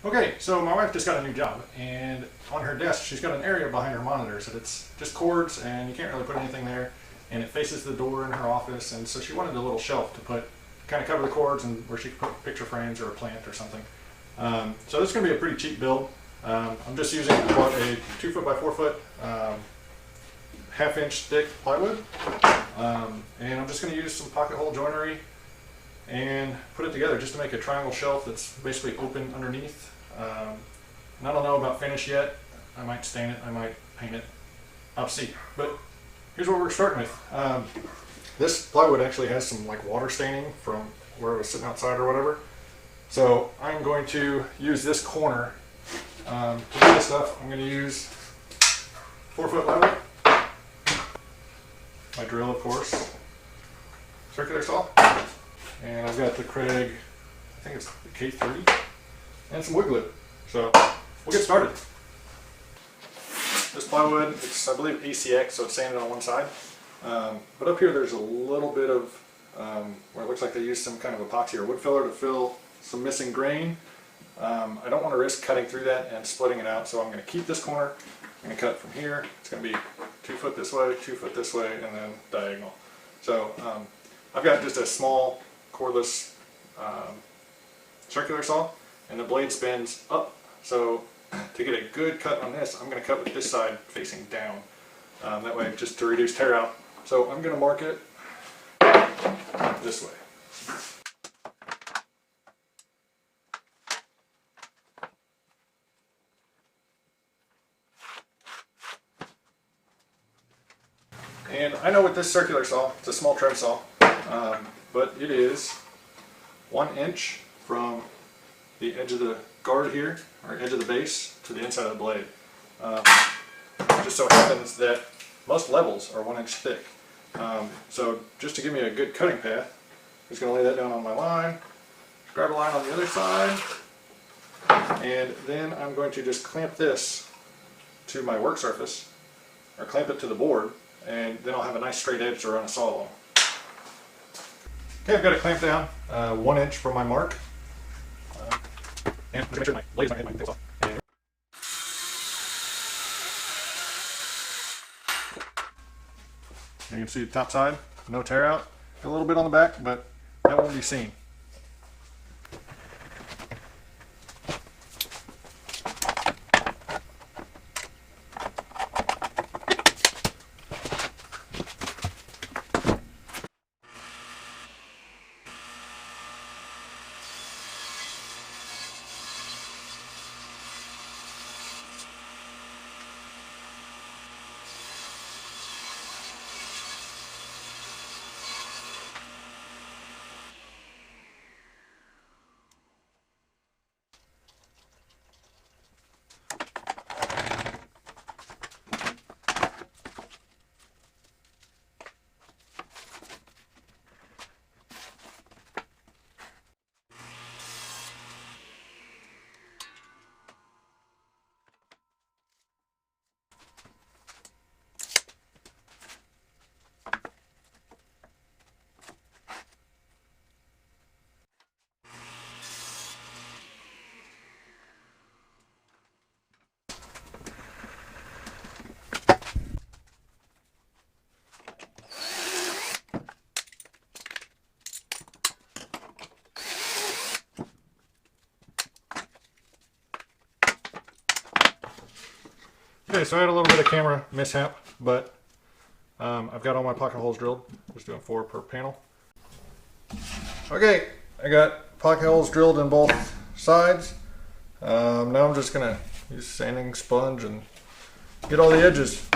Okay, so my wife just got a new job, and on her desk she's got an area behind her monitors that it's just cords, and you can't really put anything there, and it faces the door in her office, and so she wanted a little shelf to put, kind of cover the cords, and where she could put picture frames or a plant or something. So this is going to be a pretty cheap build. I'm just using about a 2 foot by 4 foot half-inch thick plywood, and I'm just going to use some pocket hole joinery and put it together just to make a triangle shelf that's basically open underneath. And I don't know about finish yet. I might stain it, I might paint it. I'll see. But here's what we're starting with. This plywood actually has some like water staining from where it was sitting outside or whatever. So I'm going to use this corner to do this stuff. I'm going to use 4 foot level, my drill of course, circular saw, and I've got the Kreg, I think it's the K30, and some wood glue. So we'll get started. This plywood, it's I believe ACX, so it's sanded on one side. But up here there's a little bit of where it looks like they used some kind of epoxy or wood filler to fill some missing grain. I don't want to risk cutting through that and splitting it out, so I'm going to keep this corner. I'm going to cut from here. It's going to be 2 foot this way, 2 foot this way, and then diagonal. So I've got just a small cordless circular saw, and the blade spins up. So to get a good cut on this, I'm going to cut with this side facing down. That way, just to reduce tear out. So I'm going to mark it this way. And I know with this circular saw, it's a small trim saw, but it is 1 inch from the edge of the guard here, or edge of the base, to the inside of the blade. It just so happens that most levels are 1 inch thick. So just to give me a good cutting path, I'm just going to lay that down on my line, grab a line on the other side, and then I'm going to just clamp this to my work surface, or clamp it to the board, and then I'll have a nice straight edge to run a saw along. Okay, I've got it clamped down 1 inch from my mark. And just make sure my blade's not hitting my things off. And you can see the top side, no tear out. A little bit on the back, but that won't be seen. Okay, so I had a little bit of camera mishap, but I've got all my pocket holes drilled. Just doing 4 per panel. Okay, I got pocket holes drilled in both sides. Now I'm just gonna use sanding sponge and get all the edges.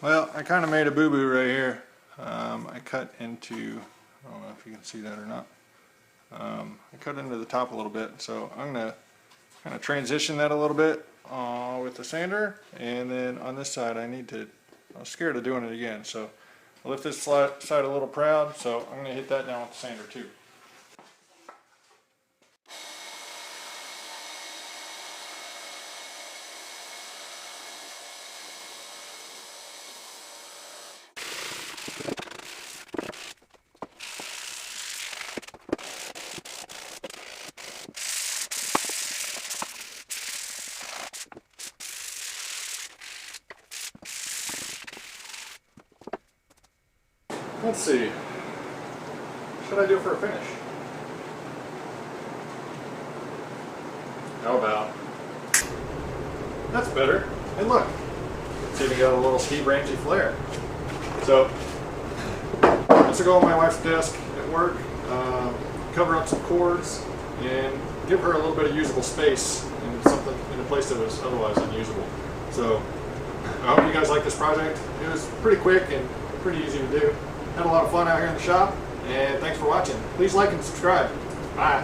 Well, I kind of made a boo-boo right here. I cut into, I don't know if you can see that or not. I cut into the top a little bit, so I'm going to kind of transition that a little bit with the sander, and then on this side I was scared of doing it again, so I lift this side a little proud, so I'm going to hit that down with the sander too. Let's see. What should I do for a finish? How about? That's better. And look, it's even got a little ski branchy flare. So, this will go on my wife's desk at work, cover up some cords, and give her a little bit of usable space in a place that was otherwise unusable. So, I hope you guys like this project. It was pretty quick and pretty easy to do. Had a lot of fun out here in the shop, and thanks for watching. Please like and subscribe. Bye.